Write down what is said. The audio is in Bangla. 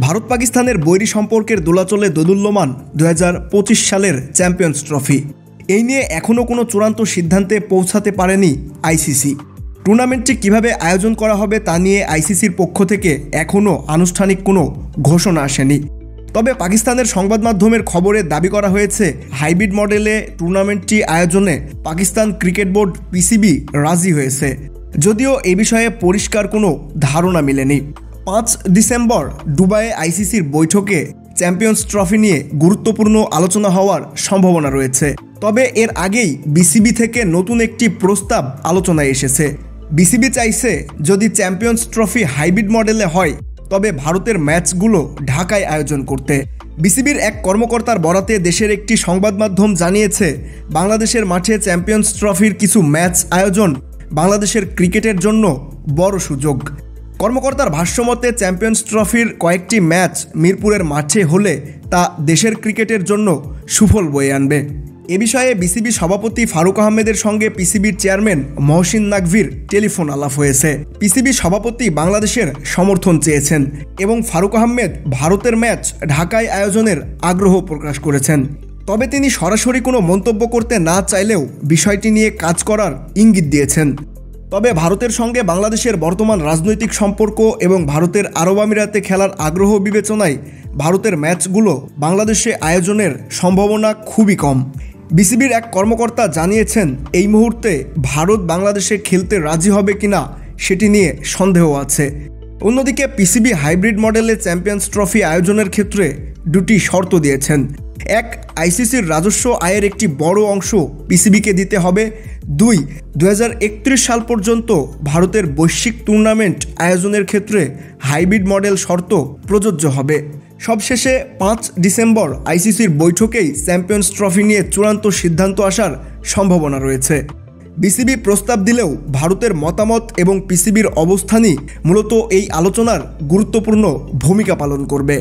ভারত পাকিস্তানের বৈরী সম্পর্কের দোলাচলে দোদুল্যমান 2025 সালের চ্যাম্পিয়ন্স ট্রফি। এই নিয়ে এখনও কোনো চূড়ান্ত সিদ্ধান্তে পৌঁছাতে পারেনি আইসিসি। টুর্নামেন্টটি কিভাবে আয়োজন করা হবে তা নিয়ে আইসিসির পক্ষ থেকে এখনও আনুষ্ঠানিক কোনো ঘোষণা আসেনি। তবে পাকিস্তানের সংবাদ মাধ্যমের খবরে দাবি করা হয়েছে হাইব্রিড মডেলে টুর্নামেন্টটি আয়োজনে পাকিস্তান ক্রিকেট বোর্ড পিসিবি রাজি হয়েছে, যদিও এ বিষয়ে পরিষ্কার কোনো ধারণা মেলেনি। 5 ডিসেম্বর দুবাইয়ে আইসিসির বৈঠকে চ্যাম্পিয়ন্স ট্রফি নিয়ে গুরুত্বপূর্ণ আলোচনা হওয়ার সম্ভাবনা রয়েছে। তবে এর আগেই বিসিবি থেকে নতুন একটি প্রস্তাব আলোচনায় এসেছে। বিসিবি চাইছে যদি চ্যাম্পিয়ন্স ট্রফি হাইব্রিড মডেলে হয় তবে ভারতের ম্যাচগুলো ঢাকায় আয়োজন করতে। বিসিবির এক কর্মকর্তার বরাতে দেশের একটি সংবাদ মাধ্যম জানিয়েছে, বাংলাদেশের মাঠে চ্যাম্পিয়ন্স ট্রফির কিছু ম্যাচ আয়োজন বাংলাদেশের ক্রিকেটের জন্য বড় সুযোগ। কর্মকর্তার ভাষ্যমতে চ্যাম্পিয়ন্স ট্রফির কয়েকটি ম্যাচ মিরপুরের মাঠে হলে তা দেশের ক্রিকেটের জন্য সুফল বয়ে আনবে। এ বিষয়ে বিসিবি সভাপতি ফারুক আহমেদের সঙ্গে পিসিবির চেয়ারম্যান মহসিন নাকভির টেলিফোন আলাপ হয়েছে। পিসিবি সভাপতি বাংলাদেশের সমর্থন চেয়েছেন এবং ফারুক আহমেদ ভারতের ম্যাচ ঢাকায় আয়োজনের আগ্রহ প্রকাশ করেছেন। তবে তিনি সরাসরি কোনো মন্তব্য করতে না চাইলেও বিষয়টি নিয়ে কাজ করার ইঙ্গিত দিয়েছেন। তবে ভারতের সঙ্গে বাংলাদেশের বর্তমান রাজনৈতিক সম্পর্ক এবং ভারতের আরব আমিরাতে খেলার আগ্রহ বিবেচনায় ভারতের ম্যাচগুলো বাংলাদেশে আয়োজনের সম্ভাবনা খুবই কম। বিসিবির এক কর্মকর্তা জানিয়েছেন, এই মুহূর্তে ভারত বাংলাদেশে খেলতে রাজি হবে কিনা সেটি নিয়ে সন্দেহ আছে। অন্যদিকে পিসিবি হাইব্রিড মডেলে চ্যাম্পিয়ন্স ট্রফি আয়োজনের ক্ষেত্রে দুটি শর্ত দিয়েছেন। এক, আইসিসির রাজস্ব আয়ের একটি বড় অংশ পিসিবিকে দিতে হবে। 2, 2031 সাল পর্যন্ত ভারতের বৈশ্বিক টুর্নামেন্ট আয়োজনের ক্ষেত্রে হাইব্রিড মডেল শর্ত প্রযোজ্য হবে। সবশেষে 5 ডিসেম্বর আইসিসির বৈঠকেই চ্যাম্পিয়ন্স ট্রফি নিয়ে চূড়ান্ত সিদ্ধান্ত আসার সম্ভাবনা রয়েছে। বিসিবি প্রস্তাব দিলেও ভারতের মতামত এবং পিসিবির অবস্থানই মূলত এই আলোচনার গুরুত্বপূর্ণ ভূমিকা পালন করবে।